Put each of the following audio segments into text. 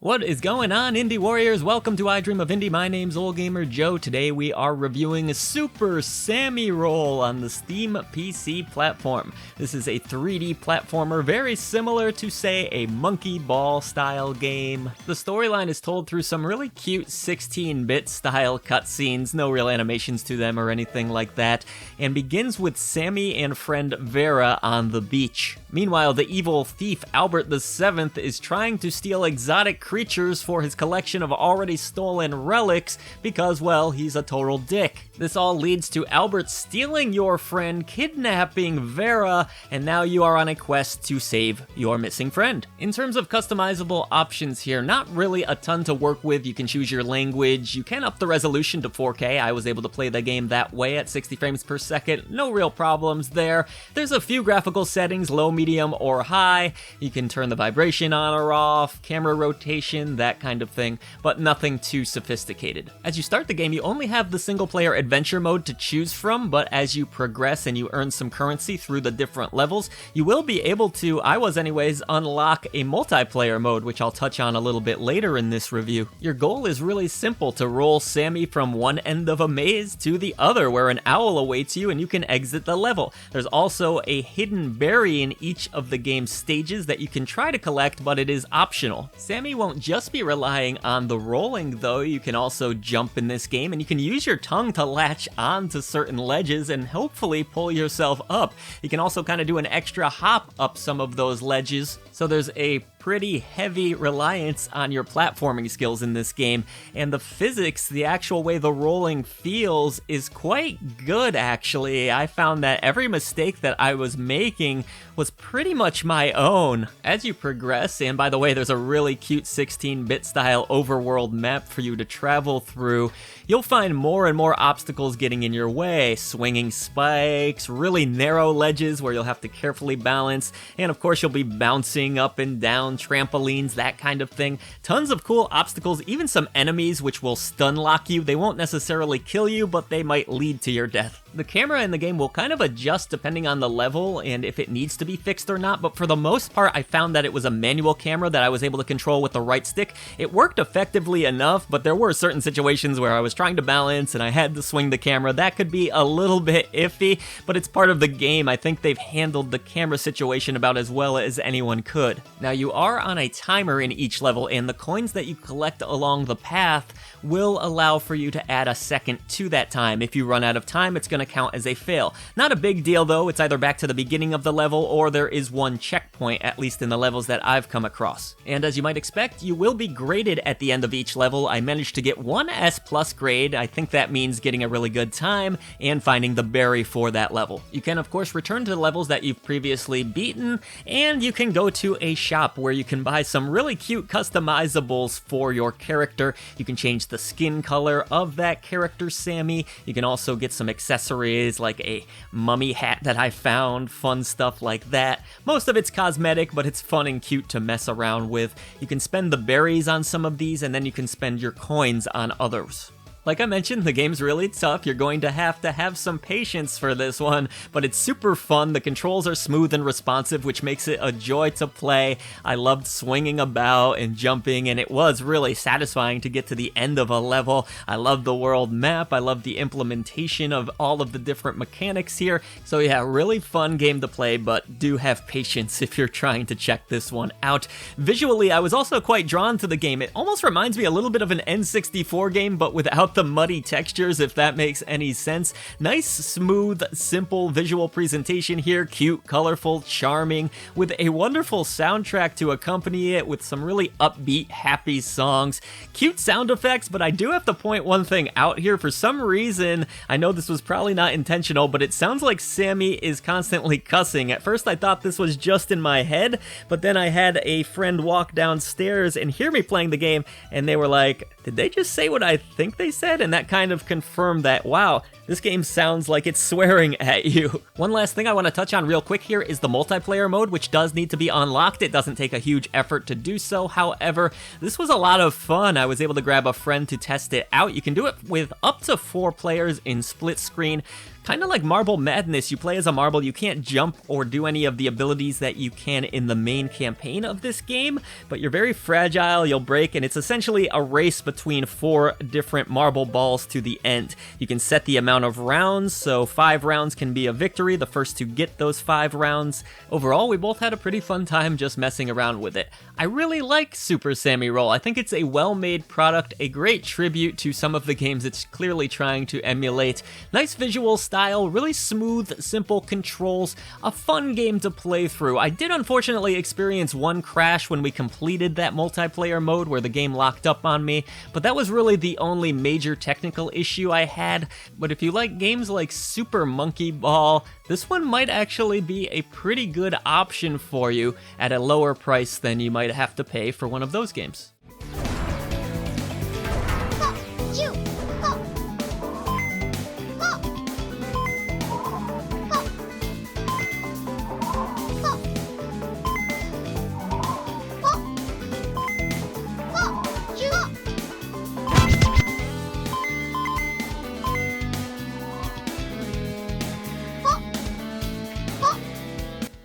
What is going on, Indie Warriors? Welcome to I Dream of Indie. My name's Ole Gamer Joe. Today we are reviewing Super Sami Roll on the Steam PC platform. This is a 3D platformer very similar to, say, a monkey ball style game. The storyline is told through some really cute 16-bit style cutscenes, no real animations to them or anything like that, and begins with Sami and friend Vera on the beach. Meanwhile, the evil thief Albert VII is trying to steal exotic creatures for his collection of already stolen relics because, well, he's a total dick. This all leads to Albert stealing your friend, kidnapping Vera, and now you are on a quest to save your missing friend. In terms of customizable options here, not really a ton to work with. You can choose your language, you can up the resolution to 4K. I was able to play the game that way at 60 frames per second, no real problems there. There's a few graphical settings, low, medium, or high. You can turn the vibration on or off, camera rotation, that kind of thing, but nothing too sophisticated. As you start the game, you only have the single-player adventure mode to choose from, but as you progress and you earn some currency through the different levels, you will be able to, I was anyways, unlock a multiplayer mode, which I'll touch on a little bit later in this review. Your goal is really simple: to roll Sami from one end of a maze to the other, where an owl awaits you and you can exit the level. There's also a hidden berry in each of the game's stages that you can try to collect, but it is optional. Sami won't just be relying on the rolling though. You can also jump in this game, and you can use your tongue to latch onto certain ledges and hopefully pull yourself up. You can also kind of do an extra hop up some of those ledges, so there's a pretty heavy reliance on your platforming skills in this game, and the physics, the actual way the rolling feels, is quite good actually. I found that every mistake that I was making was pretty much my own. As you progress, and by the way, there's a really cute 16-bit style overworld map for you to travel through, you'll find more and more obstacles getting in your way. Swinging spikes, really narrow ledges where you'll have to carefully balance, and of course you'll be bouncing up and down, trampolines, that kind of thing. Tons of cool obstacles, even some enemies which will stun lock you. They won't necessarily kill you, but they might lead to your death. The camera in the game will kind of adjust depending on the level and if it needs to be fixed or not, but for the most part I found that it was a manual camera that I was able to control with the right stick. It worked effectively enough, but there were certain situations where I was trying to balance and I had to swing the camera. That could be a little bit iffy, but it's part of the game. I think they've handled the camera situation about as well as anyone could. Now, you are on a timer in each level, and the coins that you collect along the path will allow for you to add a second to that time. If you run out of time, it's going to count as a fail. Not a big deal though. It's either back to the beginning of the level or there is one checkpoint, at least in the levels that I've come across. And as you might expect, you will be graded at the end of each level. I managed to get one S+ grade. I think that means getting a really good time and finding the berry for that level. You can of course return to the levels that you've previously beaten, and you can go to a shop where you can buy some really cute customizables for your character. You can change the skin color of that character, Sami. You can also get some accessories like a mummy hat that I found, fun stuff like that. Most of it's cosmetic, but it's fun and cute to mess around with. You can spend the berries on some of these, and then you can spend your coins on others. Like I mentioned, the game's really tough. You're going to have some patience for this one, but it's super fun. The controls are smooth and responsive, which makes it a joy to play. I loved swinging about and jumping, and it was really satisfying to get to the end of a level. I love the world map. I love the implementation of all of the different mechanics here. So yeah, really fun game to play, but do have patience if you're trying to check this one out. Visually, I was also quite drawn to the game. It almost reminds me a little bit of an N64 game, but without the muddy textures, if that makes any sense. Nice, smooth, simple visual presentation here. Cute, colorful, charming, with a wonderful soundtrack to accompany it with some really upbeat, happy songs. Cute sound effects, but I do have to point one thing out here. For some reason, I know this was probably not intentional, but it sounds like Sami is constantly cussing. At first I thought this was just in my head, but then I had a friend walk downstairs and hear me playing the game, and they were like, did they just say what I think they said? And that kind of confirmed that, wow, this game sounds like it's swearing at you. One last thing I want to touch on real quick here is the multiplayer mode, which does need to be unlocked. It doesn't take a huge effort to do so. However, this was a lot of fun. I was able to grab a friend to test it out. You can do it with up to 4 players in split screen. Kind of like Marble Madness, you play as a marble, you can't jump or do any of the abilities that you can in the main campaign of this game, but you're very fragile, you'll break, and it's essentially a race between 4 different marble balls to the end. You can set the amount of rounds, so 5 rounds can be a victory, the first to get those 5 rounds. Overall, we both had a pretty fun time just messing around with it. I really like Super Sami Roll. I think it's a well-made product, a great tribute to some of the games it's clearly trying to emulate. Nice visual style, really smooth, simple controls, a fun game to play through. I did unfortunately experience one crash when we completed that multiplayer mode where the game locked up on me, but that was really the only major technical issue I had. But if you like games like Super Monkey Ball, this one might actually be a pretty good option for you at a lower price than you might have to pay for one of those games.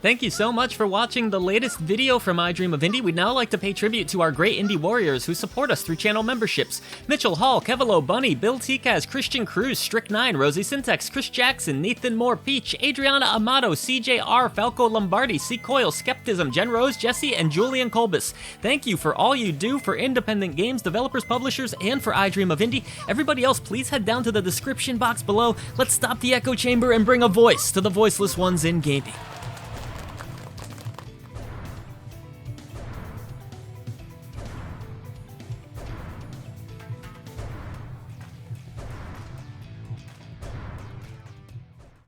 Thank you so much for watching the latest video from I Dream of Indie. We'd now like to pay tribute to our great indie warriors who support us through channel memberships. Mitchell Hall, Kevilo, Bunny, Bill Tikaz, Christian Cruz, Strick9, Rosie Syntax, Chris Jackson, Nathan Moore, Peach, Adriana Amato, CJR, Falco Lombardi, C. Coyle, Skeptism, Jen Rose, Jesse, and Julian Kolbus. Thank you for all you do for independent games, developers, publishers, and for I Dream of Indie. Everybody else, please head down to the description box below. Let's stop the echo chamber and bring a voice to the voiceless ones in gaming.